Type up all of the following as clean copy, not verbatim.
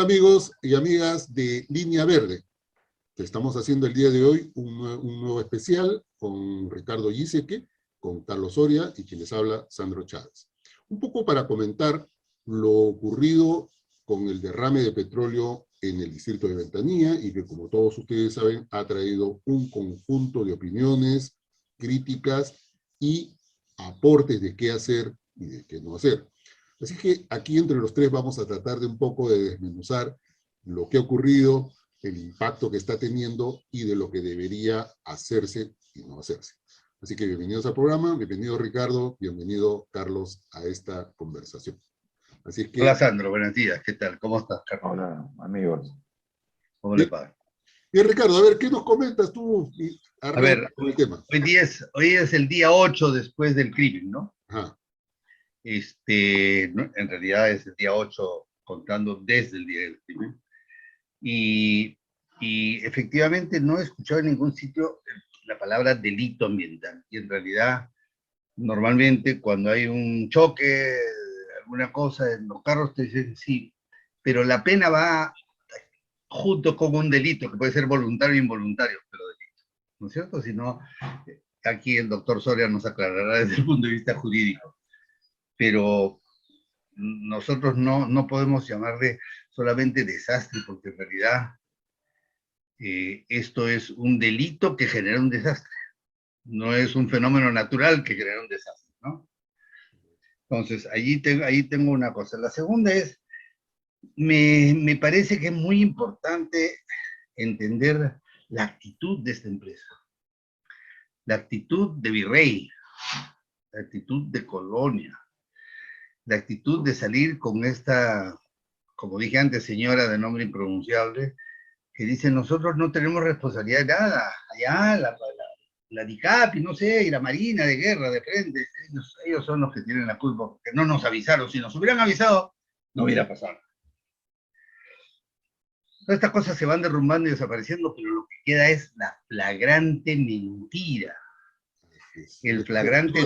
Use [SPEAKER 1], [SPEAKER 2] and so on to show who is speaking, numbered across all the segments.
[SPEAKER 1] amigos y amigas de Línea Verde? Estamos haciendo el día de hoy un nuevo especial con Ricardo Giesecke, con Carlos Soria y quien les habla, Sandro Chávez. Un poco para comentar lo ocurrido con el derrame de petróleo en el distrito de Ventanilla y que, como todos ustedes saben, ha traído un conjunto de opiniones, críticas y aportes de qué hacer y de qué no hacer. Así que aquí entre los tres vamos a tratar de un poco de desmenuzar lo que ha ocurrido, el impacto que está teniendo y de lo que debería hacerse y no hacerse. Así que bienvenidos al programa, bienvenido Ricardo, bienvenido Carlos a esta conversación. Así es que...
[SPEAKER 2] Hola Sandro, buenos días, ¿qué tal? ¿Cómo estás, Carlos?
[SPEAKER 3] Hola, amigos.
[SPEAKER 2] ¿Cómo le va?
[SPEAKER 1] Bien, Ricardo, a ver, ¿qué nos comentas tú?
[SPEAKER 2] A ver,
[SPEAKER 1] con el tema.
[SPEAKER 2] hoy es el día 8 después del crimen, ¿no?
[SPEAKER 1] Ajá.
[SPEAKER 2] En realidad es el día 8 contando desde el día del crimen. Y efectivamente no he escuchado en ningún sitio la palabra delito ambiental. Y en realidad, normalmente cuando hay un choque, alguna cosa en los carros te dicen sí, pero la pena va junto con un delito, que puede ser voluntario o involuntario, pero delito, ¿no es cierto? Si no, aquí el doctor Soria nos aclarará desde el punto de vista jurídico. Pero nosotros no podemos llamarle solamente desastre, porque en realidad esto es un delito que genera un desastre. No es un fenómeno natural que genera un desastre, ¿no? Entonces, ahí tengo una cosa. La segunda es, me parece que es muy importante entender la actitud de esta empresa, la actitud de Virrey, la actitud de Colonia, la actitud de salir con esta, como dije antes, señora de nombre impronunciable, que dice, nosotros no tenemos responsabilidad de nada, allá la DICAP y no sé, y la Marina de Guerra de frente, ellos son los que tienen la culpa, porque no nos avisaron, si nos hubieran avisado, no hubiera pasado. Todas estas cosas se van derrumbando y desapareciendo, pero lo que queda es la flagrante mentira, el flagrante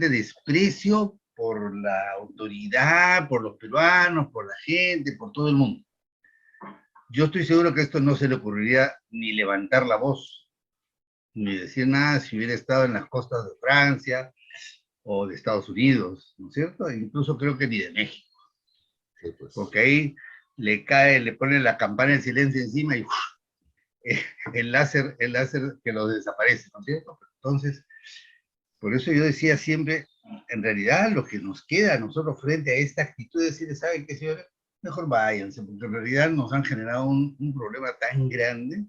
[SPEAKER 2] desprecio por la autoridad, por los peruanos, por la gente, por todo el mundo. Yo estoy seguro que esto no se le ocurriría ni levantar la voz, ni decir nada si hubiera estado en las costas de Francia o de Estados Unidos, ¿no es cierto? Incluso creo que ni de México.
[SPEAKER 1] Sí, pues.
[SPEAKER 2] Porque ahí le ponen la campana del silencio encima y el láser que lo desaparece, ¿no es cierto? Entonces, por eso yo decía siempre, en realidad lo que nos queda a nosotros frente a esta actitud de decir, ¿saben qué, señores? Mejor váyanse, porque en realidad nos han generado un problema tan grande,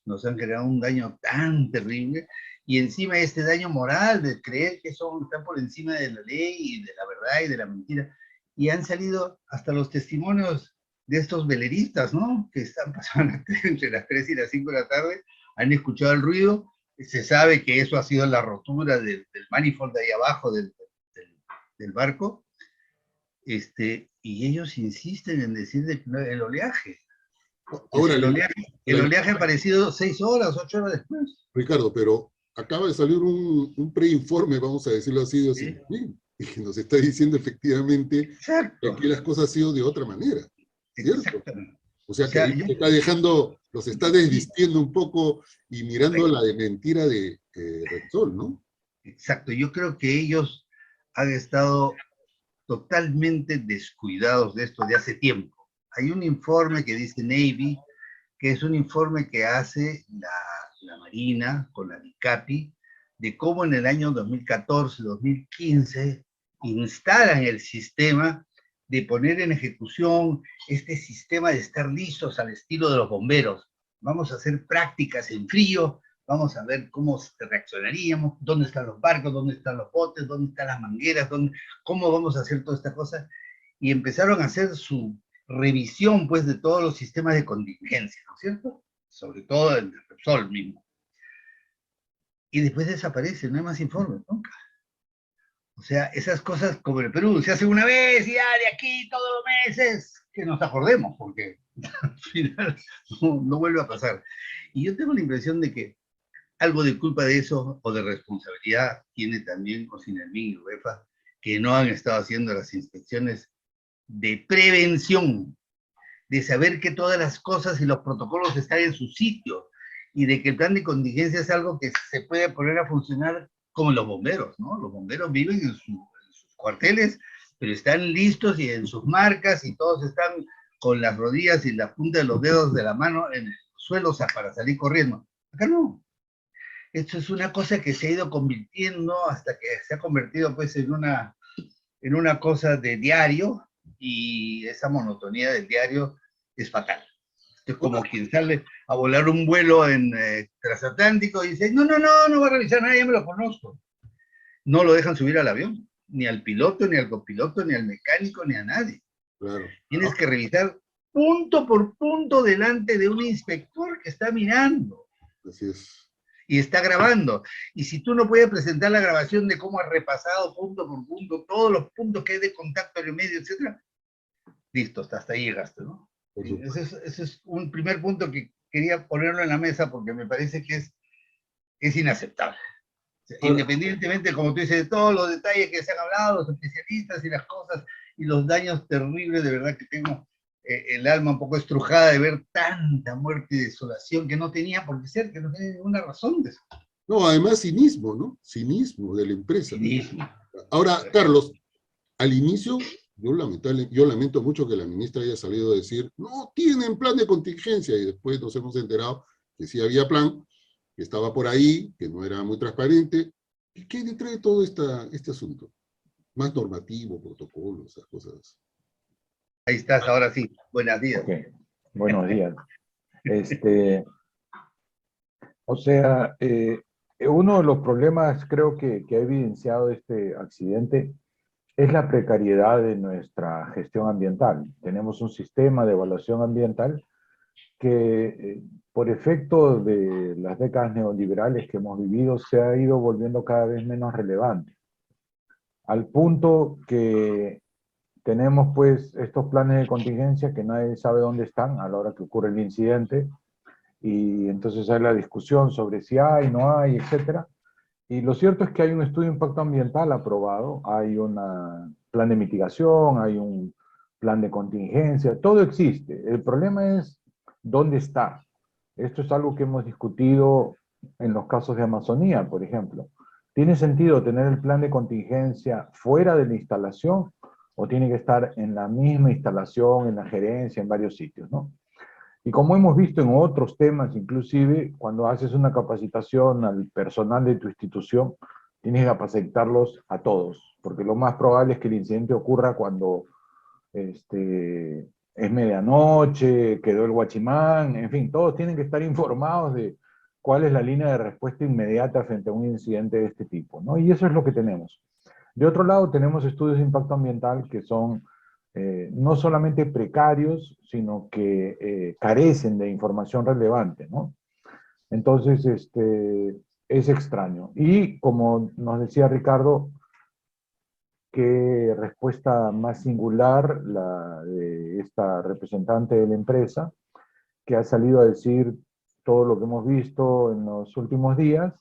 [SPEAKER 2] nos han generado un daño tan terrible, y encima este daño moral de creer que están por encima de la ley y de la verdad y de la mentira, y han salido hasta los testimonios de estos veleristas, ¿no? Que están pasando entre las 3 y las 5 de la tarde, han escuchado el ruido, se sabe que eso ha sido la rotura del manifold de ahí abajo del barco, y ellos insisten en decir el oleaje.
[SPEAKER 1] Ahora,
[SPEAKER 2] El oleaje ha aparecido 6 horas, 8 horas después.
[SPEAKER 1] Ricardo, pero acaba de salir un preinforme, vamos a decirlo así, de
[SPEAKER 2] ¿Sí?
[SPEAKER 1] y que nos está diciendo efectivamente
[SPEAKER 2] Exacto.
[SPEAKER 1] que aquí las cosas han sido de otra manera, ¿cierto?
[SPEAKER 2] Exactamente.
[SPEAKER 1] O sea que ahí los está desvistiendo un poco y mirando la de mentira de Repsol, ¿no?
[SPEAKER 2] Exacto, yo creo que ellos han estado totalmente descuidados de esto de hace tiempo. Hay un informe que dice Navy, que es un informe que hace la Marina con la DICAPI, de cómo en el año 2014-2015 instalan el sistema de poner en ejecución este sistema de estar listos al estilo de los bomberos. Vamos a hacer prácticas en frío, vamos a ver cómo reaccionaríamos, dónde están los barcos, dónde están los botes, dónde están las mangueras, cómo vamos a hacer toda esta cosa. Y empezaron a hacer su revisión, pues, de todos los sistemas de contingencia, ¿no es cierto? Sobre todo el de Repsol mismo. Y después desaparece, no hay más informes, nunca. O sea, esas cosas como en el Perú, se hace una vez y ya de aquí todos los meses, que nos acordemos, porque al final no vuelve a pasar. Y yo tengo la impresión de que algo de culpa de eso o de responsabilidad tiene también Cocinelmin y UEFA, que no han estado haciendo las inspecciones de prevención, de saber que todas las cosas y los protocolos están en su sitio, y de que el plan de contingencia es algo que se puede poner a funcionar como los bomberos, ¿no? Los bomberos viven en sus cuarteles, pero están listos y en sus marcas, y todos están con las rodillas y la punta de los dedos de la mano en el suelo, o sea, para salir corriendo. Acá no. Esto es una cosa que se ha ido convirtiendo hasta que se ha convertido pues en una cosa de diario, y esa monotonía del diario es fatal. Es como quien sale a volar un vuelo en transatlántico y dice, no va a revisar nada, ya me lo conozco. No lo dejan subir al avión, ni al piloto, ni al copiloto, ni al mecánico, ni a nadie.
[SPEAKER 1] Claro.
[SPEAKER 2] Tienes que revisar punto por punto delante de un inspector que está mirando.
[SPEAKER 1] Así es.
[SPEAKER 2] Y está grabando. Y si tú no puedes presentar la grabación de cómo has repasado punto por punto todos los puntos que hay de contacto en el medio, etc., listo, hasta ahí llegaste, ¿no? Ese es un primer punto que quería ponerlo en la mesa porque me parece que es inaceptable. O sea, independientemente, como tú dices, de todos los detalles que se han hablado, los especialistas y las cosas, y los daños terribles, de verdad que tengo el alma un poco estrujada de ver tanta muerte y desolación que no tenía por qué ser, que no tenía ninguna razón de eso.
[SPEAKER 1] No, además cinismo, ¿no? Cinismo de la empresa.
[SPEAKER 2] Cinismo.
[SPEAKER 1] Ahora, Carlos, al inicio, yo lamento mucho que la ministra haya salido a decir, no tienen plan de contingencia, y después nos hemos enterado que sí había plan, que estaba por ahí, que no era muy transparente. ¿Y qué hay detrás de todo este asunto? Más normativo, protocolos, esas cosas.
[SPEAKER 2] Ahí estás, ahora sí. Buenos días.
[SPEAKER 3] Okay. Buenos días. O sea, uno de los problemas creo que ha evidenciado este accidente es la precariedad de nuestra gestión ambiental. Tenemos un sistema de evaluación ambiental que por efecto de las décadas neoliberales que hemos vivido se ha ido volviendo cada vez menos relevante. Al punto que tenemos pues estos planes de contingencia que nadie sabe dónde están a la hora que ocurre el incidente, y entonces hay la discusión sobre si hay, no hay, etcétera. Y lo cierto es que hay un estudio de impacto ambiental aprobado, hay un plan de mitigación, hay un plan de contingencia, todo existe. El problema es dónde está. Esto es algo que hemos discutido en los casos de Amazonía, por ejemplo. ¿Tiene sentido tener el plan de contingencia fuera de la instalación o tiene que estar en la misma instalación, en la gerencia, en varios sitios, ¿no? Y como hemos visto en otros temas, inclusive, cuando haces una capacitación al personal de tu institución, tienes que capacitarlos a todos, porque lo más probable es que el incidente ocurra cuando es medianoche, quedó el guachimán, en fin, todos tienen que estar informados de cuál es la línea de respuesta inmediata frente a un incidente de este tipo, ¿no? Y eso es lo que tenemos. De otro lado, tenemos estudios de impacto ambiental que son no solamente precarios, sino que carecen de información relevante, ¿no? Entonces, es extraño. Y como nos decía Ricardo, qué respuesta más singular la de esta representante de la empresa, que ha salido a decir todo lo que hemos visto en los últimos días,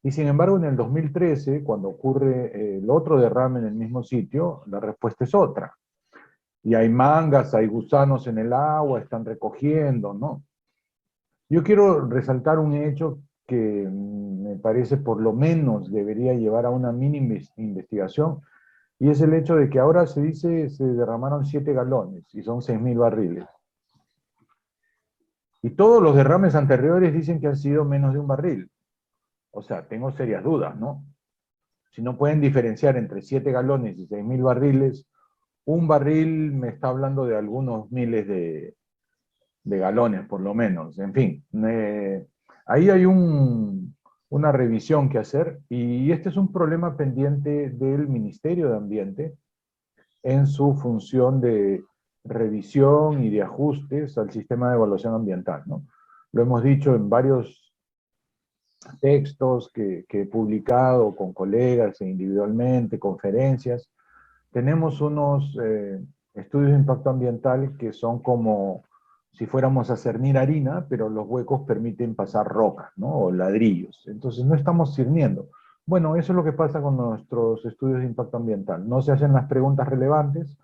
[SPEAKER 3] y sin embargo en el 2013, cuando ocurre el otro derrame en el mismo sitio, la respuesta es otra. Y hay mangas, hay gusanos en el agua, están recogiendo, ¿no? Yo quiero resaltar un hecho que me parece por lo menos debería llevar a una mini investigación, y es el hecho de que ahora se dice se derramaron 7 galones y son 6.000 barriles. Y todos los derrames anteriores dicen que han sido menos de un barril. O sea, tengo serias dudas, ¿no? Si no pueden diferenciar entre 7 galones y 6.000 barriles, un barril me está hablando de algunos miles de galones, por lo menos. En fin, ahí hay una revisión que hacer, y este es un problema pendiente del Ministerio de Ambiente en su función de revisión y de ajustes al sistema de evaluación ambiental, ¿no? Lo hemos dicho en varios textos que he publicado con colegas e individualmente, conferencias. Tenemos unos estudios de impacto ambiental que son como si fuéramos a cernir harina, pero los huecos permiten pasar rocas, ¿no? O ladrillos. Entonces no estamos cirniendo. Bueno, eso es lo que pasa con nuestros estudios de impacto ambiental. No se hacen las preguntas relevantes,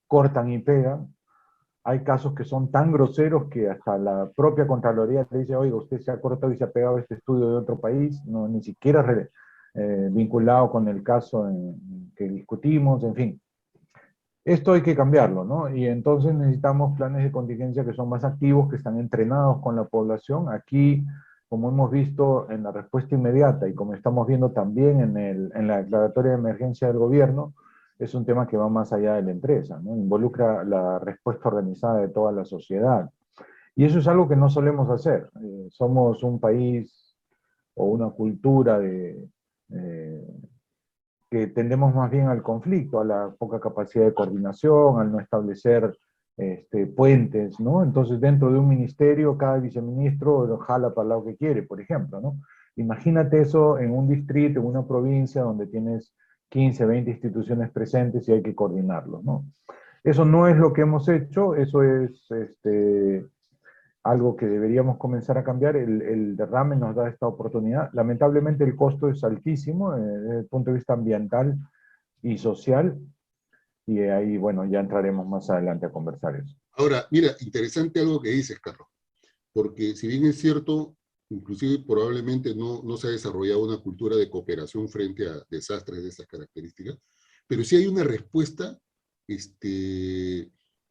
[SPEAKER 3] cortan y pegan. Hay casos que son tan groseros que hasta la propia Contraloría le dice, oiga, usted se ha cortado y se ha pegado este estudio de otro país, no, ni siquiera vinculado con el caso que discutimos, en fin. Esto hay que cambiarlo, ¿no? Y entonces necesitamos planes de contingencia que son más activos, que están entrenados con la población. Aquí, como hemos visto en la respuesta inmediata y como estamos viendo también en la declaratoria de emergencia del gobierno, es un tema que va más allá de la empresa, ¿no? Involucra la respuesta organizada de toda la sociedad. Y eso es algo que no solemos hacer. Somos un país o una cultura eh, que tendemos más bien al conflicto, a la poca capacidad de coordinación, al no establecer puentes, ¿no? Entonces, dentro de un ministerio, cada viceministro jala para el lado que quiere, por ejemplo, ¿no? Imagínate eso en un distrito, en una provincia donde tienes 15, 20 instituciones presentes y hay que coordinarlo, ¿no? Eso no es lo que hemos hecho, eso es algo que deberíamos comenzar a cambiar. El derrame nos da esta oportunidad. Lamentablemente el costo es altísimo desde el punto de vista ambiental y social, y ahí, bueno, ya entraremos más adelante a conversar eso.
[SPEAKER 1] Ahora, mira, interesante algo que dices, Carlos, porque si bien es cierto, inclusive probablemente no se ha desarrollado una cultura de cooperación frente a desastres de estas características, pero sí hay una respuesta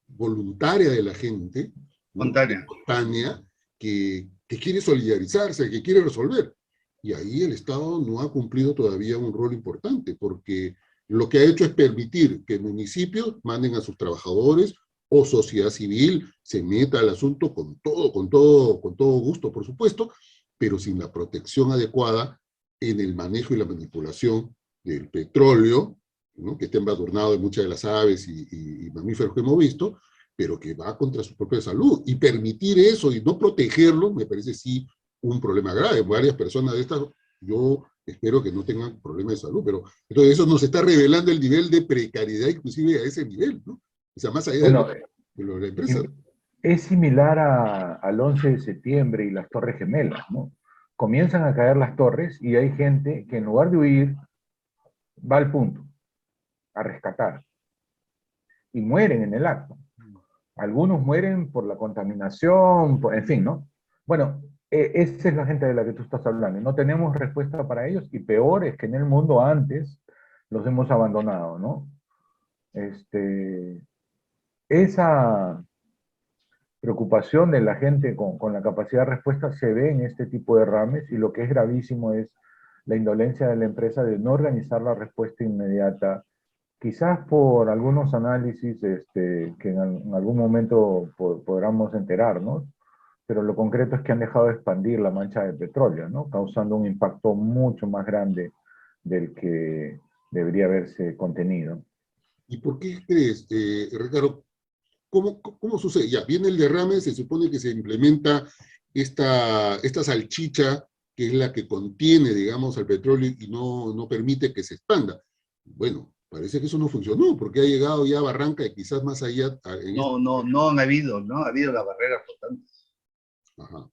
[SPEAKER 1] voluntaria de la gente, ¿no? Espontánea, que quiere solidarizarse, que quiere resolver. Y ahí el Estado no ha cumplido todavía un rol importante, porque lo que ha hecho es permitir que municipios manden a sus trabajadores o sociedad civil se meta al asunto con todo gusto, por supuesto, pero sin la protección adecuada en el manejo y la manipulación del petróleo, ¿no? Que está embadurnado de muchas de las aves y mamíferos que hemos visto, pero que va contra su propia salud. Y permitir eso y no protegerlo, me parece sí un problema grave. Varias personas de estas, yo espero que no tengan problemas de salud, pero entonces eso nos está revelando el nivel de precariedad, inclusive a ese nivel, ¿no? O sea, más allá
[SPEAKER 3] Bueno,
[SPEAKER 1] de la empresa.
[SPEAKER 3] es similar al 11 de septiembre y las Torres Gemelas, ¿no? Comienzan a caer las torres y hay gente que en lugar de huir, va al punto, a rescatar. Y mueren en el acto. Algunos mueren por la contaminación, en fin, ¿no? Bueno, esa es la gente de la que tú estás hablando. No tenemos respuesta para ellos y peor es que en el mundo antes los hemos abandonado, ¿no? Esa preocupación de la gente con la capacidad de respuesta se ve en este tipo de derrames y lo que es gravísimo es la indolencia de la empresa de no organizar la respuesta inmediata, quizás por algunos análisis que en algún momento podamos enterarnos, pero lo concreto es que han dejado de expandir la mancha de petróleo, ¿no? Causando un impacto mucho más grande del que debería haberse contenido.
[SPEAKER 1] ¿Y por qué crees, Ricardo? ¿Cómo sucede? Ya, viene el derrame, se supone que se implementa esta salchicha, que es la que contiene, digamos, al petróleo y no permite que se expanda. Bueno, parece que eso no funcionó, porque ha llegado ya a Barranca y quizás más allá.
[SPEAKER 2] No ha habido las barreras flotantes.
[SPEAKER 1] Ajá.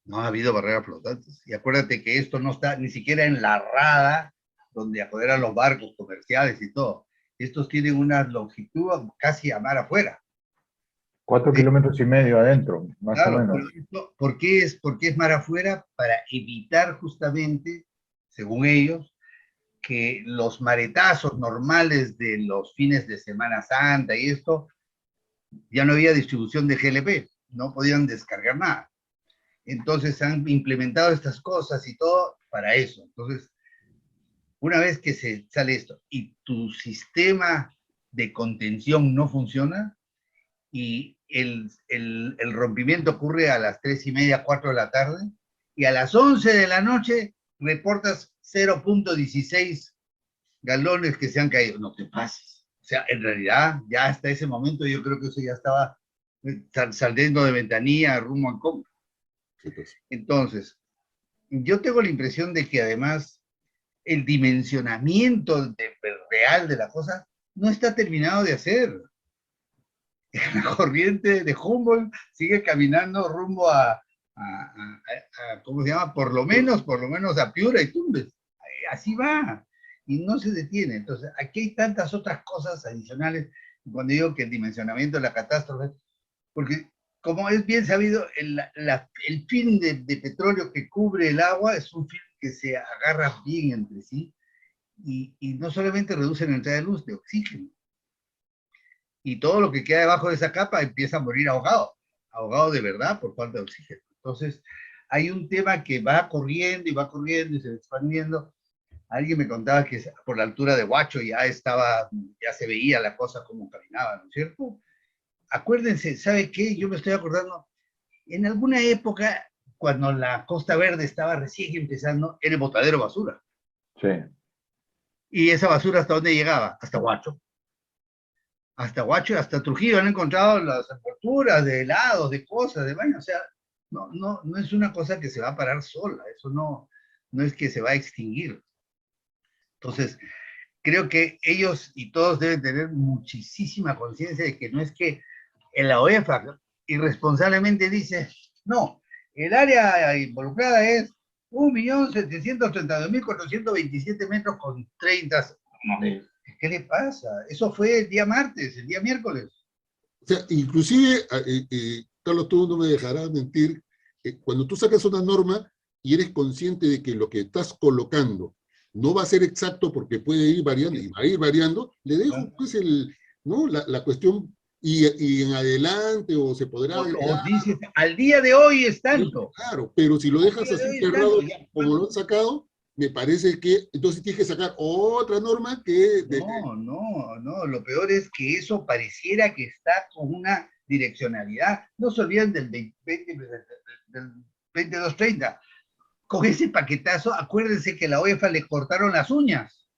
[SPEAKER 2] No ha habido barreras flotantes. Y acuérdate que esto no está ni siquiera en la rada donde apoderan los barcos comerciales y todo. Estos tienen una longitud casi a mar afuera.
[SPEAKER 3] 4,5 kilómetros adentro, más
[SPEAKER 2] claro,
[SPEAKER 3] o menos.
[SPEAKER 2] ¿Por qué es mar afuera? Para evitar justamente, según ellos, que los maretazos normales de los fines de Semana Santa y esto, ya no había distribución de GLP, no podían descargar nada. Entonces han implementado estas cosas y todo para eso. Entonces, una vez que se sale esto y tu sistema de contención no funciona y el rompimiento ocurre a las 3:30, 4 de la tarde y a las 11 de la noche reportas 0.16 galones que se han caído. No te pases. O sea, en realidad, ya hasta ese momento yo creo que eso ya estaba saliendo de Ventanilla rumbo a Conca. Entonces, yo tengo la impresión de que además el dimensionamiento real de la cosa no está terminado de hacer. La corriente de Humboldt sigue caminando rumbo a ¿cómo se llama? Por lo menos a Piura y Tumbes. Así va. Y no se detiene. Entonces, aquí hay tantas otras cosas adicionales cuando digo que el dimensionamiento de la catástrofe, porque como es bien sabido, el film de petróleo que cubre el agua es un film que se agarra bien entre sí y no solamente reduce la entrada de luz, de oxígeno. Y todo lo que queda debajo de esa capa empieza a morir ahogado, ahogado de verdad por falta de oxígeno. Entonces, hay un tema que va corriendo y va corriendo y se va expandiendo. Alguien me contaba que por la altura de Huacho ya se veía la cosa como caminaba, ¿no es cierto? Acuérdense, ¿sabe qué? Yo me estoy acordando, en alguna época, cuando la Costa Verde estaba recién empezando, era el botadero de basura.
[SPEAKER 3] Sí.
[SPEAKER 2] Y esa basura, ¿hasta dónde llegaba? Hasta Huacho. Hasta Huacho y hasta Trujillo han encontrado las envolturas de helados, de cosas, de baño. O sea, no es una cosa que se va a parar sola. Eso no es que se va a extinguir. Entonces, creo que ellos y todos deben tener muchísima conciencia de que no es que en la OEFA irresponsablemente dice, no, el área involucrada es 1.732.427 metros con 30. No, ¿qué le pasa? Eso fue el día martes, el día miércoles.
[SPEAKER 1] O sea, inclusive, Carlos, tú no me dejarás mentir, cuando tú sacas una norma y eres consciente de que lo que estás colocando no va a ser exacto porque puede ir variando y va a ir variando, le dejo pues ¿no? la cuestión y en adelante o se podrá agregar.
[SPEAKER 2] O dices, al día de hoy es tanto.
[SPEAKER 1] Claro, pero si lo dejas así cerrado como lo han sacado, me parece que entonces tienes que sacar otra norma que...
[SPEAKER 2] No, lo peor es que eso pareciera que está con una direccionalidad. No se olviden del 2230. Con ese paquetazo, acuérdense que a la OEFA le cortaron las uñas,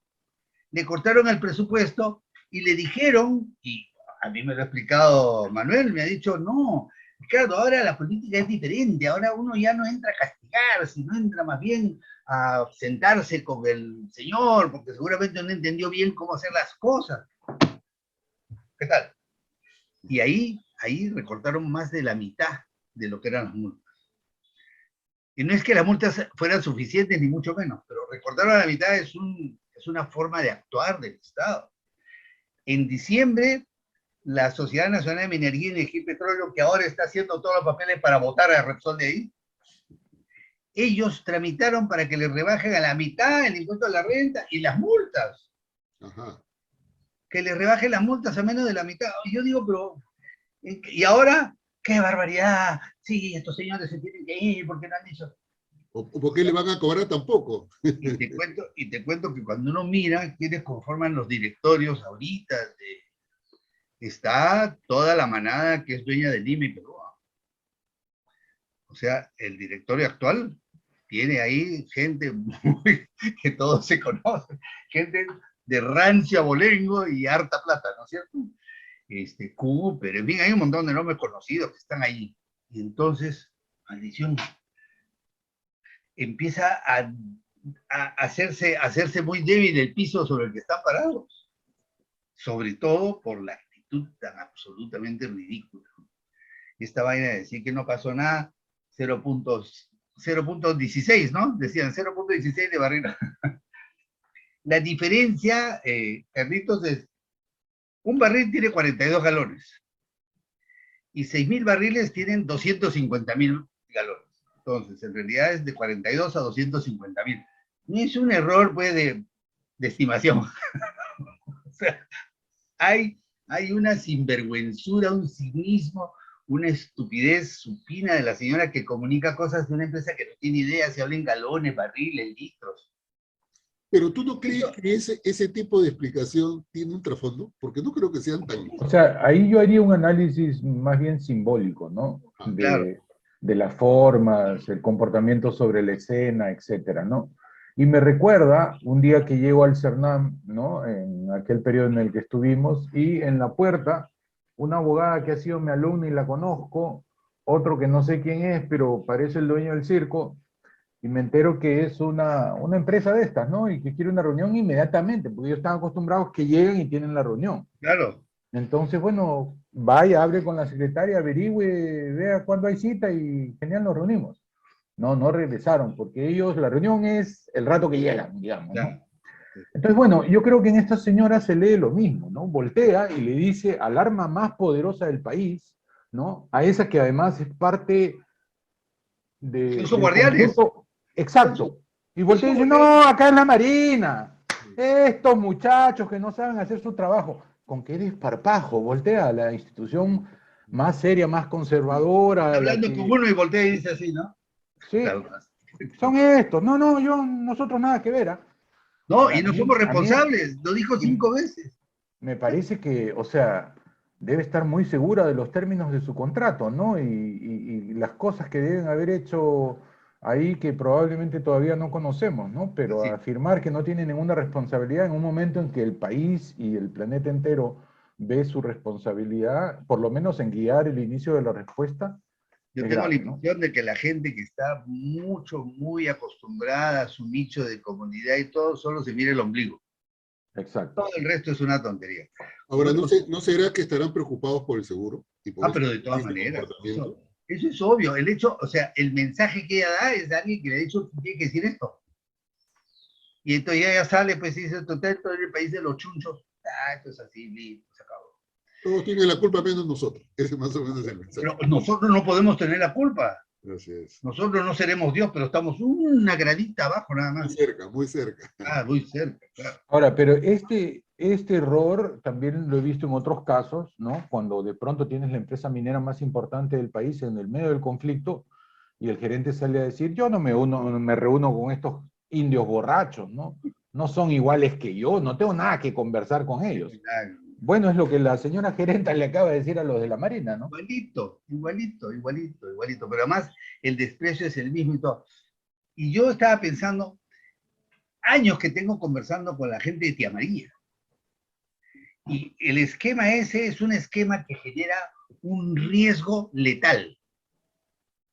[SPEAKER 2] le cortaron el presupuesto y le dijeron, y a mí me lo ha explicado Manuel, me ha dicho, no, Ricardo, ahora la política es diferente, ahora uno ya no entra a castigar, sino entra más bien a sentarse con el señor, porque seguramente no entendió bien cómo hacer las cosas. ¿Qué tal? Y ahí recortaron más de la mitad de lo que eran las multas. Y no es que las multas fueran suficientes, ni mucho menos, pero recortaron a la mitad es una forma de actuar del Estado. En diciembre, la Sociedad Nacional de Minería y Energía y Petróleo, que ahora está haciendo todos los papeles para votar a Repsol de ahí, ellos tramitaron para que le rebajen a la mitad el impuesto a la renta y las multas.
[SPEAKER 1] Ajá.
[SPEAKER 2] Que le rebajen las multas a menos de la mitad. Yo digo, pero... ¿Y ahora? ¡Qué barbaridad! Sí, estos señores se tienen que ir porque no han dicho...
[SPEAKER 1] ¿O por qué le van a cobrar tampoco?
[SPEAKER 2] Y te cuento que cuando uno mira quiénes conforman los directorios ahorita, está toda la manada que es dueña de Lima y Perú. O sea, el directorio actual tiene ahí gente que todos se conocen, gente de rancio abolengo y harta plata, ¿no es cierto? Cooper, en fin, hay un montón de nombres conocidos que están ahí. Y entonces, maldición, empieza a hacerse muy débil el piso sobre el que están parados. Sobre todo por la actitud tan absolutamente ridícula. Esta vaina de decir que no pasó nada, 0.16, ¿no? Decían 0.16 de barril. La diferencia, Carlitos, es un barril tiene 42 galones y 6.000 barriles tienen 250.000 galones. Entonces, en realidad es de 42 a 250.000. No es un error, pues, de estimación. O sea, hay una sinvergüenzura, un cinismo, una estupidez supina de la señora que comunica cosas de una empresa que no tiene idea si habla en galones, barriles, litros.
[SPEAKER 1] Pero ¿tú no crees que ese tipo de explicación tiene un trasfondo? Porque no creo que sean tan...
[SPEAKER 3] O sea, ahí yo haría un análisis más bien simbólico, ¿no?
[SPEAKER 2] Claro.
[SPEAKER 3] De las formas, el comportamiento sobre la escena, etcétera, ¿no? Y me recuerda un día que llego al CERNAM, ¿no? En aquel periodo en el que estuvimos, y en la puerta, una abogada que ha sido mi alumna y la conozco, otro que no sé quién es, pero parece el dueño del circo, y me entero que es una empresa de estas, ¿no? Y que quiere una reunión inmediatamente, porque ellos están acostumbrados que lleguen y tienen la reunión.
[SPEAKER 2] Claro.
[SPEAKER 3] Entonces, bueno, vaya, hable con la secretaria, averigüe, vea cuándo hay cita y genial, nos reunimos. No regresaron, porque ellos, la reunión es el rato que llegan, digamos, ¿no? Entonces, bueno, yo creo que en esta señora se lee lo mismo, ¿no? Voltea y le dice al arma más poderosa del país, ¿no? A esa que además es parte
[SPEAKER 2] Son sus
[SPEAKER 3] del
[SPEAKER 2] guardianes.
[SPEAKER 3] conjunto. Exacto. Y voltea y dice, no,
[SPEAKER 2] guardianes.
[SPEAKER 3] acá es la Marina. Estos muchachos que no saben hacer su trabajo. ¿Con qué desparpajo? Voltea a la institución más seria, más conservadora,
[SPEAKER 2] Está
[SPEAKER 3] a la
[SPEAKER 2] hablando con
[SPEAKER 3] que...
[SPEAKER 2] uno y voltea y dice así, ¿no?
[SPEAKER 3] Sí,
[SPEAKER 2] Claro.
[SPEAKER 3] son estos. No, no, nosotros nada que ver. ¿Ah?
[SPEAKER 2] No,
[SPEAKER 3] Ahora,
[SPEAKER 2] y no somos
[SPEAKER 3] a mí
[SPEAKER 2] responsables. Lo dijo 5 veces.
[SPEAKER 3] me parece que, o sea, debe estar muy segura de los términos de su contrato, ¿no? Y las cosas que deben haber hecho ahí que probablemente todavía no conocemos, ¿no? Pero
[SPEAKER 2] Así.
[SPEAKER 3] afirmar que no tiene ninguna responsabilidad en un momento en que el país y el planeta entero ve su responsabilidad, por lo menos en guiar el inicio de la respuesta,
[SPEAKER 2] Yo
[SPEAKER 3] es
[SPEAKER 2] tengo la
[SPEAKER 3] grave, ¿no?
[SPEAKER 2] impresión de que la gente que está muy acostumbrada a su nicho de comunidad y todo, solo se mira el ombligo.
[SPEAKER 3] Exacto.
[SPEAKER 2] Todo el resto es una tontería.
[SPEAKER 1] Ahora, ¿no será que estarán preocupados por el seguro? Y por
[SPEAKER 2] Pero de todas
[SPEAKER 1] este
[SPEAKER 2] maneras,
[SPEAKER 1] comportamiento.
[SPEAKER 2] eso es obvio. El hecho, o sea, el mensaje que ella da es de alguien que le ha dicho, tiene que decir esto. Y entonces ella sale, pues dice, total, todo el país de los chunchos. Esto es así, listo, se acabó.
[SPEAKER 1] Todos tienen la culpa menos nosotros. Ese más o menos es el mensaje.
[SPEAKER 2] Pero nosotros no podemos tener la culpa.
[SPEAKER 1] Así es.
[SPEAKER 2] Nosotros no seremos Dios, pero estamos una gradita abajo nada
[SPEAKER 1] Muy
[SPEAKER 2] más.
[SPEAKER 1] cerca, muy cerca.
[SPEAKER 2] Muy cerca, claro.
[SPEAKER 3] Ahora, pero este error también lo he visto en otros casos, ¿no? Cuando de pronto tienes la empresa minera más importante del país en el medio del conflicto y el gerente sale a decir, yo no me reúno con estos indios borrachos, ¿no? No son iguales que yo, no tengo nada que conversar con ellos. Bueno, es lo que la señora gerenta le acaba de decir a los de la Marina, ¿no?
[SPEAKER 2] Igualito. Pero además el desprecio es el mismo y todo. Y yo estaba pensando, años que tengo conversando con la gente de Tía María. Y el esquema ese es un esquema que genera un riesgo letal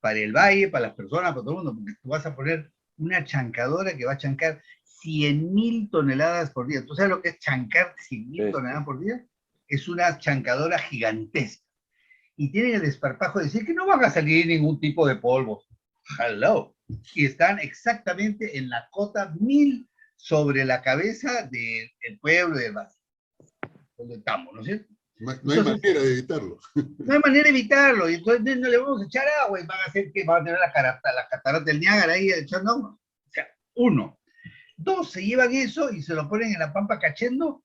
[SPEAKER 2] para el valle, para las personas, para todo el mundo, porque tú vas a poner una chancadora que va a chancar 100.000 toneladas por día. ¿Tú sabes lo que es chancar 100.000 toneladas por día? Es una chancadora gigantesca. Y tienen el desparpajo de decir que no van a salir ningún tipo de polvo. Hello. Y están exactamente en la cota 1000 sobre la cabeza del pueblo y del valle. Donde estamos, ¿no es cierto?
[SPEAKER 1] No hay manera de evitarlo.
[SPEAKER 2] No hay manera de evitarlo. Y entonces no le vamos a echar agua y van a hacer que van a tener la catarata del Niágara ahí echando agua. O sea, 1. 2, se llevan eso y se lo ponen en la pampa cachendo,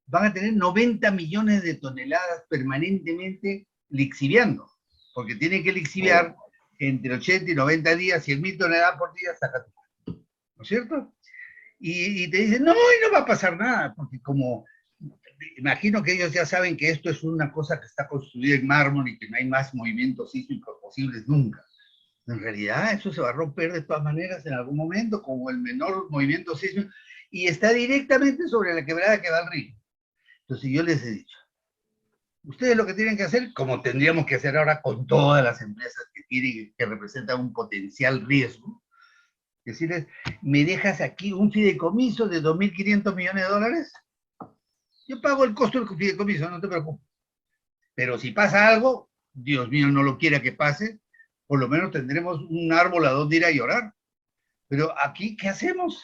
[SPEAKER 2] van a tener 90 millones de toneladas permanentemente lixiviando, porque tienen que lixiviar entre 80 y 90 días, 100.000 toneladas por día, saca tu, ¿no es cierto? Y te dicen, no, y no va a pasar nada, porque como imagino que ellos ya saben que esto es una cosa que está construida en mármol y que no hay más movimientos sísmicos posibles nunca. En realidad eso se va a romper de todas maneras en algún momento, como el menor movimiento sísmico, y está directamente sobre la quebrada que va al río. Entonces yo les he dicho, ustedes lo que tienen que hacer, como tendríamos que hacer ahora con todas las empresas que representan un potencial riesgo, decirles, ¿me dejas aquí un fideicomiso de 2.500 millones de dólares? Yo pago el costo del fideicomiso, no te preocupes. Pero si pasa algo, Dios mío, no lo quiera que pase, por lo menos tendremos un árbol a donde ir a llorar. Pero aquí, ¿qué hacemos?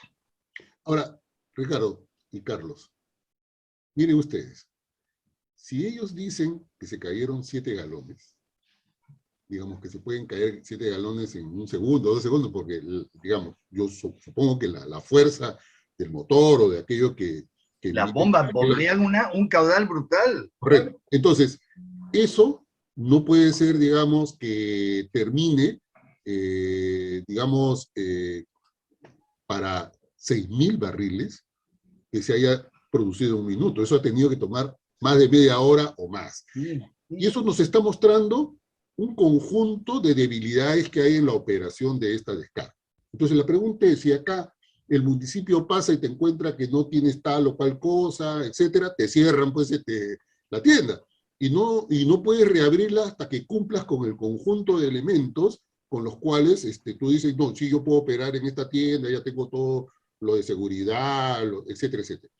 [SPEAKER 1] Ahora, Ricardo y Carlos, miren ustedes, si ellos dicen que se cayeron 7 galones, digamos que se pueden caer 7 galones en 1 segundo, 2 segundos, porque, digamos, yo supongo que la fuerza del motor o de aquello que
[SPEAKER 2] Las bombas bombean un caudal brutal.
[SPEAKER 1] Correcto. Entonces, eso no puede ser, digamos, que termine, digamos, para 6.000 barriles que se haya producido en 1 minuto. Eso ha tenido que tomar más de media hora o más. Y eso nos está mostrando un conjunto de debilidades que hay en la operación de esta descarga. Entonces, la pregunta es, si acá el municipio pasa y te encuentra que no tienes tal o cual cosa, etcétera, te cierran pues la tienda. Y no puedes reabrirla hasta que cumplas con el conjunto de elementos con los cuales tú dices, no, sí, yo puedo operar en esta tienda, ya tengo todo lo de seguridad, etcétera, etcétera.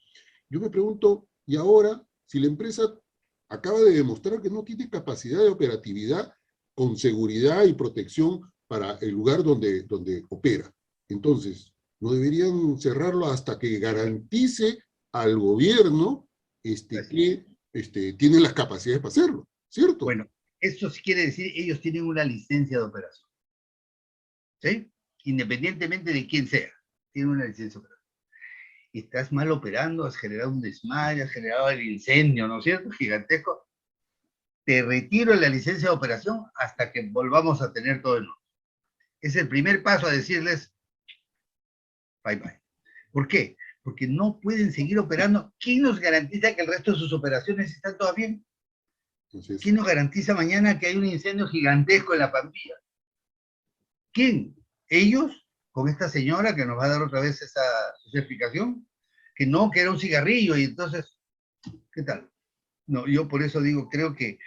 [SPEAKER 1] Yo me pregunto, ¿y ahora, si la empresa acaba de demostrar que no tiene capacidad de operatividad con seguridad y protección para el lugar donde opera? Entonces, no deberían cerrarlo hasta que garantice al gobierno que tiene las capacidades para hacerlo, ¿cierto?
[SPEAKER 2] Bueno, eso sí quiere decir, ellos tienen una licencia de operación, ¿sí? Independientemente de quién sea, tienen una licencia de operación. Estás mal operando, has generado un desmayo, has generado el incendio, ¿no es cierto? Gigantesco. Te retiro la licencia de operación hasta que volvamos a tener todo en orden. Es el primer paso a decirles, bye bye. ¿Por qué? Porque no pueden seguir operando. ¿Quién nos garantiza que el resto de sus operaciones están todas bien?
[SPEAKER 1] Entonces,
[SPEAKER 2] ¿Quién nos garantiza mañana que hay un incendio gigantesco en la Pampilla? ¿Quién? ¿Ellos? ¿Con esta señora que nos va a dar otra vez esa explicación? Que no, que era un cigarrillo y entonces, ¿qué tal? No, yo por eso digo, creo que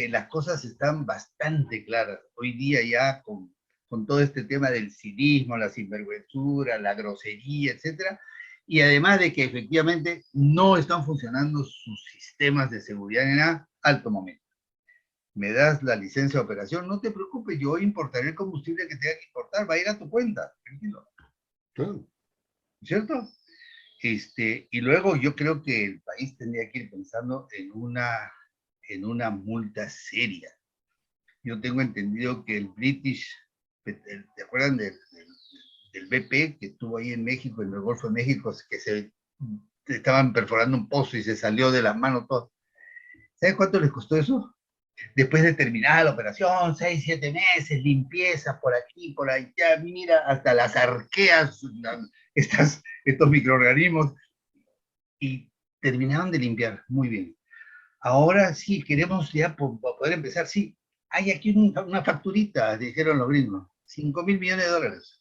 [SPEAKER 2] las cosas están bastante claras. Hoy día ya con todo este tema del cinismo, la sinvergüenzura, la grosería, etcétera, y además de que efectivamente no están funcionando sus sistemas de seguridad en alto momento. Me das la licencia de operación, no te preocupes, yo importaré el combustible que tenga que importar, va a ir a tu cuenta, tranquilo.
[SPEAKER 1] claro.
[SPEAKER 2] ¿Cierto? Y luego yo creo que el país tendría que ir pensando en una multa seria. Yo tengo entendido que el British, ¿te acuerdan del BP que estuvo ahí en México, en el Golfo de México, que se estaban perforando un pozo y se salió de las manos todo? ¿Sabes cuánto les costó eso? Después de terminar la operación, 6, 7 meses, limpieza por aquí, por allá, mira, hasta las arqueas, estos microorganismos, y terminaron de limpiar, muy bien. Ahora sí, queremos ya poder empezar, sí, hay aquí una facturita, dijeron los gringos, 5.000 millones de dólares.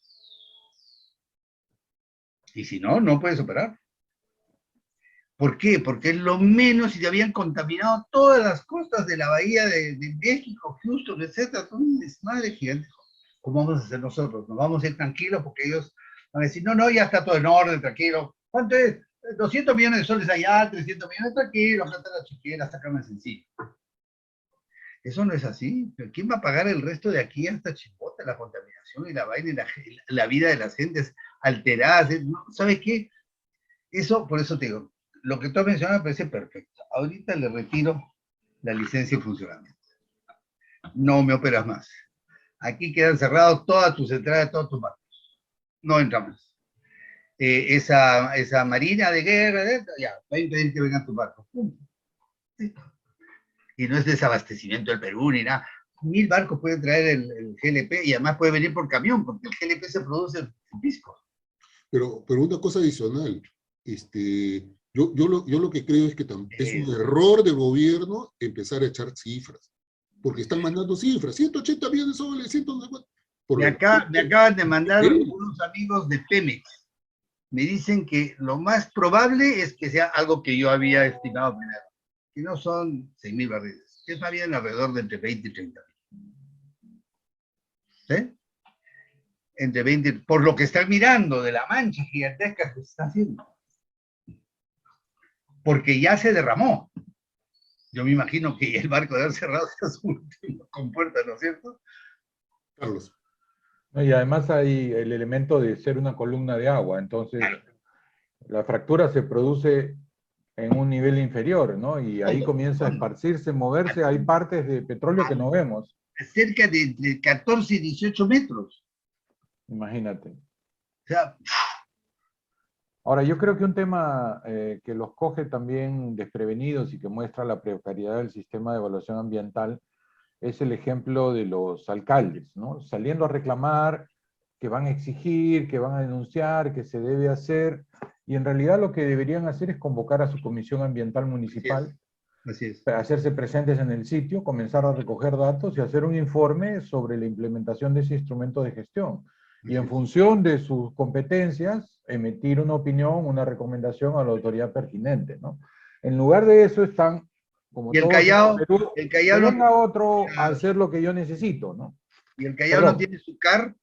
[SPEAKER 2] Y si no, no puedes operar. ¿Por qué? Porque es lo menos, y te habían contaminado todas las costas de la bahía de México, Houston, etcétera, todo un desmadre gigante. ¿Cómo vamos a hacer nosotros? ¿Nos vamos a ir tranquilos? Porque ellos van a decir, no, no, ya está todo en orden, tranquilo. ¿Cuánto es? 200 millones de soles allá, 300 millones, tranquilo, acá está la chiquera, hasta acá más sencillo. Eso no es así. ¿Quién va a pagar el resto de aquí hasta Chimbota? La contaminación y la vaina y la vida de las gentes alteradas. ¿Sabes qué? Eso, por eso te digo, lo que tú has mencionado me parece perfecto. Ahorita le retiro la licencia de funcionamiento. No me operas más. Aquí quedan cerrados todas tus entradas, todos tus barcos. No entra más. Esa marina de guerra, ya, va a impedir que vengan tus barcos. Y no es desabastecimiento del Perú ni nada. 1.000 barcos pueden traer el GLP y además puede venir por camión, porque el GLP se produce en Pisco.
[SPEAKER 1] Pero una cosa adicional, yo lo que creo es que es un error del gobierno empezar a echar cifras, porque están mandando cifras, 180 millones de soles, 150.
[SPEAKER 2] Me acaban de mandar unos amigos de Pemex. Me dicen que lo más probable es que sea algo que yo había estimado primero, que no son 6.000 barriles, que es más bien alrededor de entre 20 y 30 mil. ¿Sí? Entre 20, por lo que están mirando de la mancha gigantesca que se está haciendo. Porque ya se derramó. Yo me imagino que el barco debe haber cerrado su último con puertas, ¿no es cierto?
[SPEAKER 1] Carlos.
[SPEAKER 3] Y además hay el elemento de ser una columna de agua, entonces
[SPEAKER 2] Claro.
[SPEAKER 3] la fractura se produce en un nivel inferior, ¿no? Y ahí comienza a esparcirse, moverse, hay partes de petróleo que no vemos.
[SPEAKER 2] Cerca de 14 y 18 metros.
[SPEAKER 3] Imagínate.
[SPEAKER 2] O sea,
[SPEAKER 3] ahora, yo creo que un tema que los coge también desprevenidos y que muestra la precariedad del sistema de evaluación ambiental es el ejemplo de los alcaldes, ¿no? Saliendo a reclamar, que van a exigir, que van a denunciar, que se debe hacer, y en realidad lo que deberían hacer es convocar a su comisión ambiental municipal,
[SPEAKER 2] así es.
[SPEAKER 3] hacerse presentes en el sitio, comenzar a recoger datos y hacer un informe sobre la implementación de ese instrumento de gestión. Y en función de sus competencias, emitir una opinión, una recomendación a la autoridad pertinente, ¿no? En lugar de eso están, como
[SPEAKER 2] Y el
[SPEAKER 3] todos
[SPEAKER 2] Callao,
[SPEAKER 3] en Perú,
[SPEAKER 2] el
[SPEAKER 3] que
[SPEAKER 2] Callao no,
[SPEAKER 3] venga otro a hacer lo que yo necesito, ¿no?
[SPEAKER 2] y el Callao
[SPEAKER 3] Perdón.
[SPEAKER 2] no tiene su CAR,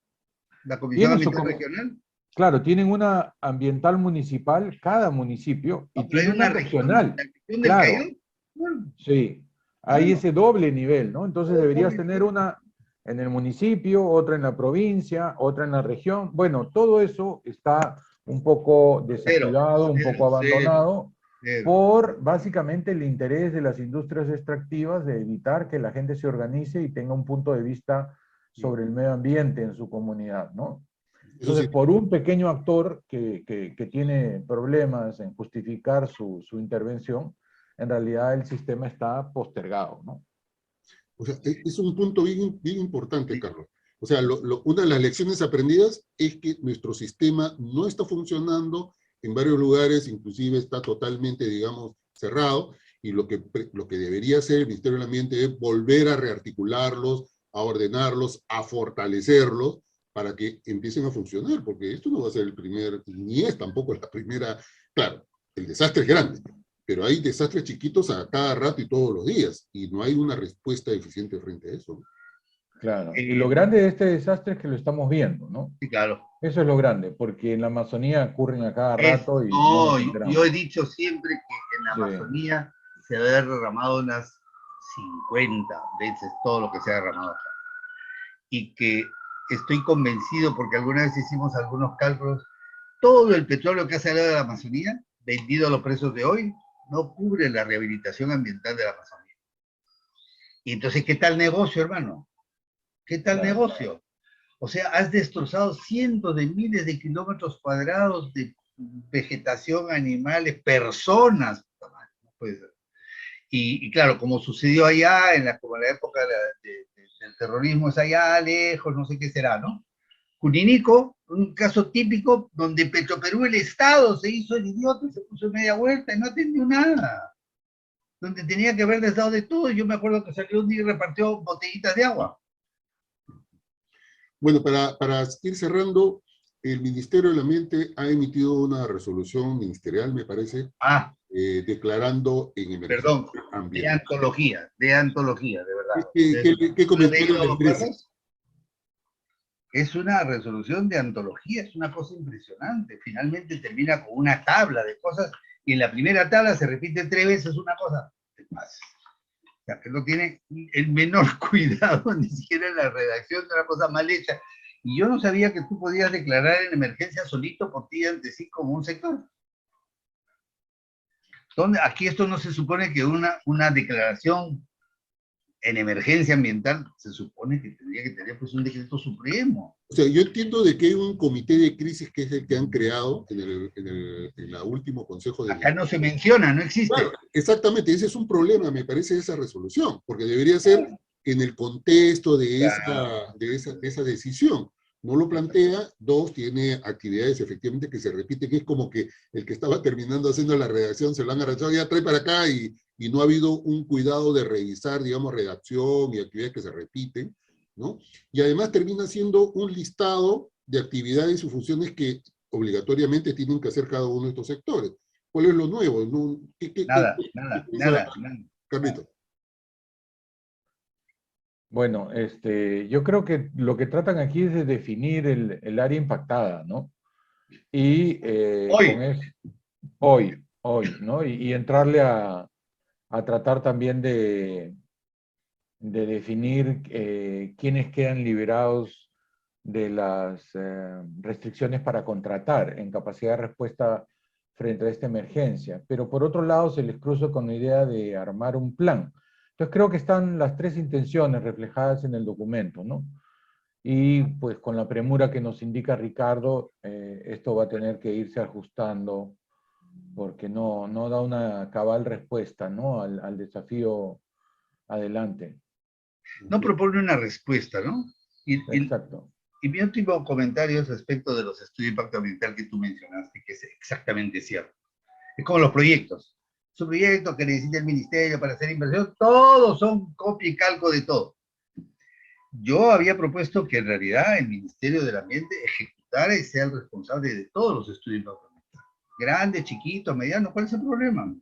[SPEAKER 2] la Comisión
[SPEAKER 3] Tiene su
[SPEAKER 2] Ambiental Regional.
[SPEAKER 3] Claro, tienen una ambiental municipal, cada municipio, y
[SPEAKER 2] No, pero hay
[SPEAKER 3] tiene una regional.
[SPEAKER 2] la región del
[SPEAKER 3] Claro,
[SPEAKER 2] Callao. Bueno,
[SPEAKER 3] sí. Hay
[SPEAKER 2] claro.
[SPEAKER 3] ese doble nivel, ¿no? Entonces deberías tener una en el municipio, otra en la provincia, otra en la región. Bueno, todo eso está un poco descuidado, un poco abandonado, por básicamente el interés de las industrias extractivas de evitar que la gente se organice y tenga un punto de vista sobre el medio ambiente en su comunidad, ¿no? Entonces, por un pequeño actor que tiene problemas en justificar su intervención, en realidad el sistema está postergado, ¿no?
[SPEAKER 1] O sea, es un punto bien, bien importante, Carlos. O sea, una de las lecciones aprendidas es que nuestro sistema no está funcionando en varios lugares, inclusive está totalmente, digamos, cerrado, y lo que debería hacer el Ministerio del Ambiente es volver a rearticularlos, a ordenarlos, a fortalecerlos, para que empiecen a funcionar, porque esto no va a ser el primer, ni es tampoco la primera, claro, el desastre es grande, pero hay desastres chiquitos a cada rato y todos los días, y no hay una respuesta eficiente frente a eso.
[SPEAKER 3] Claro, y lo grande de este desastre es que lo estamos viendo, ¿no?
[SPEAKER 2] Sí, claro.
[SPEAKER 3] Eso es lo grande, porque en la Amazonía ocurren a cada rato y no
[SPEAKER 2] No,
[SPEAKER 3] nos enteramos.
[SPEAKER 2] yo he dicho siempre que en la Amazonía se debe haber derramado unas 50 veces todo lo que se ha derramado acá. Y que estoy convencido, porque alguna vez hicimos algunos cálculos, todo el petróleo que ha salido de la Amazonía, vendido a los precios de hoy, no cubre la rehabilitación ambiental de la Amazonía. Y entonces, ¿qué tal negocio, hermano? ¿Qué tal negocio? O sea, has destrozado cientos de miles de kilómetros cuadrados de vegetación, animales, personas. No puede ser. Y claro, como sucedió allá, como en la época del terrorismo, es allá lejos, no sé qué será, ¿no? Cuninico, un caso típico donde Petroperú, el Estado, se hizo el idiota, se puso media vuelta y no atendió nada. Donde tenía que haber dado de todo. Yo me acuerdo que salió un día y repartió botellitas de agua.
[SPEAKER 1] Bueno, para ir cerrando, el Ministerio del Ambiente ha emitido una resolución ministerial, me parece, declarando en emergencia ambiental.
[SPEAKER 2] De antología, de verdad.
[SPEAKER 1] ¿Qué comentario le merece?
[SPEAKER 2] Es una resolución de antología, es una cosa impresionante. Finalmente termina con una tabla de cosas, y en la primera tabla se repite 3 veces una cosa. O sea, que no tiene el menor cuidado, ni siquiera en la redacción de una cosa mal hecha. Y yo no sabía que tú podías declarar en emergencia solito por ti ante sí como un sector. Aquí esto no se supone que una declaración en emergencia ambiental se supone que tendría que tener pues un decreto supremo.
[SPEAKER 1] O sea, yo entiendo de que hay un comité de crisis que es el que han creado en el último consejo de...
[SPEAKER 2] Acá no se menciona, no existe.
[SPEAKER 1] Claro, exactamente, ese es un problema, me parece, esa resolución, porque debería ser en el contexto de esa decisión. No lo plantea. Dos, tiene actividades efectivamente que se repiten, que es como que el que estaba terminando haciendo la redacción se lo han arrachado, ya trae para acá, y no ha habido un cuidado de revisar, digamos, redacción y actividades que se repiten, ¿no? Y además termina siendo un listado de actividades y funciones que obligatoriamente tienen que hacer cada uno de estos sectores. ¿Cuál es lo nuevo?
[SPEAKER 2] Nada.
[SPEAKER 1] Carlito.
[SPEAKER 3] Bueno, yo creo que lo que tratan aquí es de definir el área impactada, ¿no? Y hoy, ¿no? Y entrarle a tratar también de definir quiénes quedan liberados de las restricciones para contratar en capacidad de respuesta frente a esta emergencia. Pero por otro lado se les cruza con la idea de armar un plan. Entonces creo que están las 3 intenciones reflejadas en el documento, ¿no? Y pues con la premura que nos indica Ricardo, esto va a tener que irse ajustando porque no da una cabal respuesta, ¿no? al desafío adelante.
[SPEAKER 2] No propone una respuesta, ¿no?
[SPEAKER 3] Exacto.
[SPEAKER 2] Y mi último comentario es respecto de los estudios de impacto ambiental que tú mencionaste, que es exactamente cierto. Es como los proyectos. Su proyecto que necesita el ministerio para hacer inversión, todos son copia y calco de todo. Yo había propuesto que en realidad el Ministerio del Ambiente ejecutara y sea el responsable de todos los estudios de impacto ambiental. Grandes, chiquitos, medianos, ¿cuál es el problema?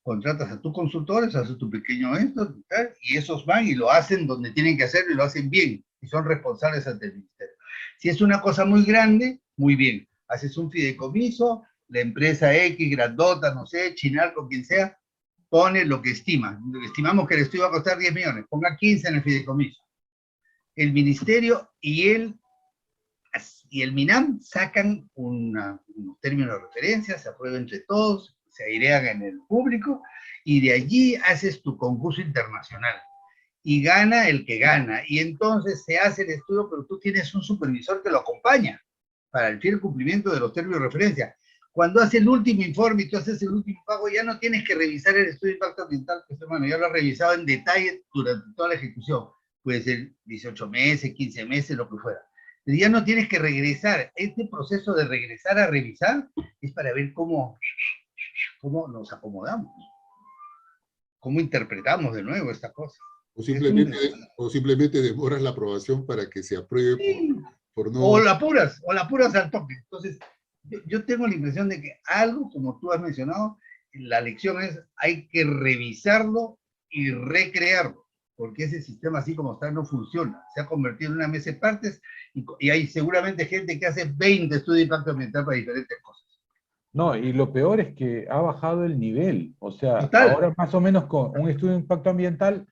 [SPEAKER 2] Contratas a tus consultores, haces tu pequeño esto, y esos van y lo hacen donde tienen que hacerlo y lo hacen bien, y son responsables ante el ministerio. Si es una cosa muy grande, muy bien, haces un fideicomiso, la empresa X, grandota, no sé, Chinalco, quien sea, pone lo que estima. Estimamos que el estudio va a costar 10 millones, ponga 15 en el fideicomiso. el ministerio y el MINAM sacan unos términos de referencia, se aprueban entre todos, se airean en el público, y de allí haces tu concurso internacional. Y gana el que gana. Y entonces se hace el estudio, pero tú tienes un supervisor que lo acompaña para el fiel cumplimiento de los términos de referencia. Cuando hace el último informe y tú haces el último pago, ya no tienes que revisar el estudio de impacto ambiental, pues hermano, ya lo has revisado en detalle durante toda la ejecución. Puede ser 18 meses, 15 meses, lo que fuera. Pero ya no tienes que regresar. Este proceso de regresar a revisar es para ver cómo nos acomodamos, cómo interpretamos de nuevo esta cosa.
[SPEAKER 1] O simplemente demoras la aprobación para que se apruebe
[SPEAKER 2] Sí.
[SPEAKER 1] por no...
[SPEAKER 2] O la apuras al toque. Entonces, yo tengo la impresión de que algo, como tú has mencionado, la lección es, hay que revisarlo y recrearlo, porque ese sistema así como está no funciona. Se ha convertido en una mesa de partes y hay seguramente gente que hace 20 estudios de impacto ambiental para diferentes cosas.
[SPEAKER 3] No, y lo peor es que ha bajado el nivel. O sea,
[SPEAKER 2] Total.
[SPEAKER 3] ahora más o menos con un estudio de impacto ambiental,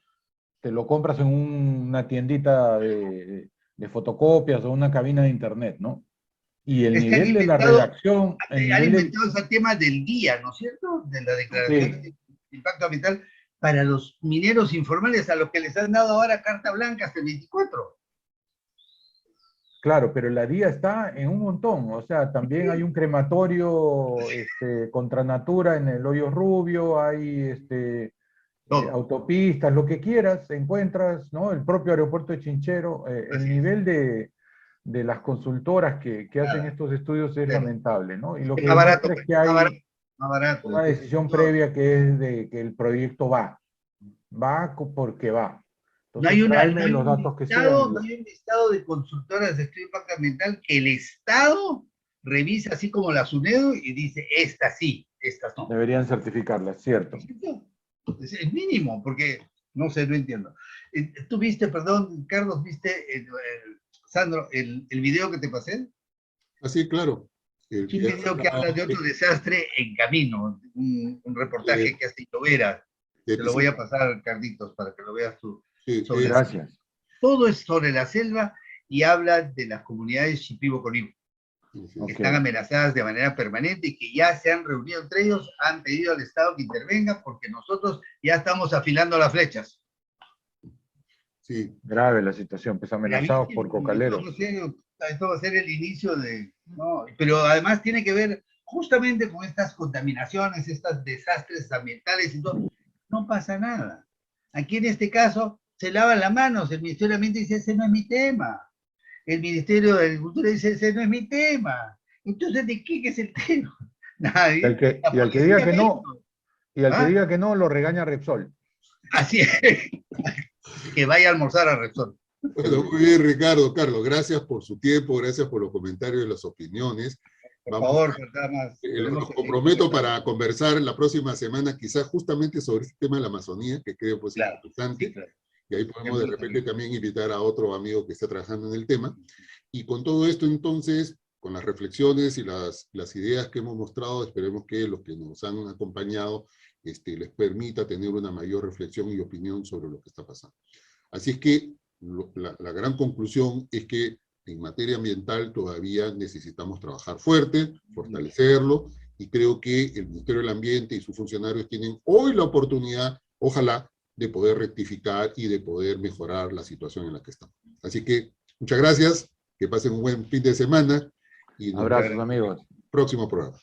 [SPEAKER 3] te lo compras en una tiendita de fotocopias o una cabina de internet, ¿no? Y el
[SPEAKER 2] Es que
[SPEAKER 3] nivel de la redacción, el
[SPEAKER 2] han
[SPEAKER 3] nivel
[SPEAKER 2] inventado ese tema del día, ¿no es cierto? De la declaración de impacto ambiental para los mineros informales, a los que les han dado ahora carta blanca hasta el 24.
[SPEAKER 3] Claro, pero la DIA está en un montón. O sea, también hay un crematorio contra natura en el Hoyo Rubio, hay autopistas, lo que quieras, encuentras, ¿no? El propio aeropuerto de Chinchero. El nivel de las consultoras que hacen estos estudios es lamentable, ¿no? Y lo que demuestra es que hay una decisión previa que es de que el proyecto va porque va. Entonces,
[SPEAKER 2] No
[SPEAKER 3] tráeme
[SPEAKER 2] hay
[SPEAKER 3] los
[SPEAKER 2] un
[SPEAKER 3] datos que
[SPEAKER 2] listado,
[SPEAKER 3] sean.
[SPEAKER 2] no hay un listado de consultoras de estudio de impacto ambiental que el Estado revisa así como la SUNEDU y dice, estas sí, estas no.
[SPEAKER 3] Deberían certificarlas, cierto.
[SPEAKER 2] Es mínimo, porque no sé, no entiendo. ¿Tú viste, perdón, Carlos, viste, Sandro, el video que te pasé?
[SPEAKER 1] Así, claro.
[SPEAKER 2] Un video que habla de otro desastre en camino, un reportaje que hace Llovera. Te lo voy a pasar, Carlitos, para que lo veas tú.
[SPEAKER 3] Gracias.
[SPEAKER 2] Todo es sobre la selva y habla de las comunidades Shipibo-Conibo, que están amenazadas de manera permanente y que ya se han reunido entre ellos, han pedido al Estado que intervenga porque nosotros ya estamos afilando las flechas.
[SPEAKER 3] Sí. Grave la situación, pues amenazados por cocaleros.
[SPEAKER 2] Esto va a ser el inicio de... ¿no? Pero además tiene que ver justamente con estas contaminaciones, estos desastres ambientales y todo. No pasa nada. Aquí en este caso se lavan las manos, el Ministerio de Ambiente dice, ese no es mi tema. El Ministerio de Agricultura dice, ese no es mi tema. Entonces, ¿de qué es el tema? Nadie.
[SPEAKER 3] Y al que diga que no, que diga que no, lo regaña Repsol.
[SPEAKER 2] Así es. Que vaya a almorzar a Repsol.
[SPEAKER 1] Bueno, muy bien, Ricardo. Carlos, gracias por su tiempo, gracias por los comentarios y las opiniones.
[SPEAKER 2] Por favor, nada más.
[SPEAKER 1] Los comprometo para conversar la próxima semana, quizás justamente sobre este tema de la Amazonía, que creo pues importante. Sí, claro. Y ahí podemos de repente también invitar a otro amigo que está trabajando en el tema. Y con todo esto, entonces, con las reflexiones y las ideas que hemos mostrado, esperemos que los que nos han acompañado les permita tener una mayor reflexión y opinión sobre lo que está pasando. Así es que la gran conclusión es que en materia ambiental todavía necesitamos trabajar fuerte, fortalecerlo, y creo que el Ministerio del Ambiente y sus funcionarios tienen hoy la oportunidad, ojalá, de poder rectificar y de poder mejorar la situación en la que estamos. Así que, muchas gracias, que pasen un buen fin de semana. Y
[SPEAKER 3] abrazos, amigos.
[SPEAKER 1] Próximo programa.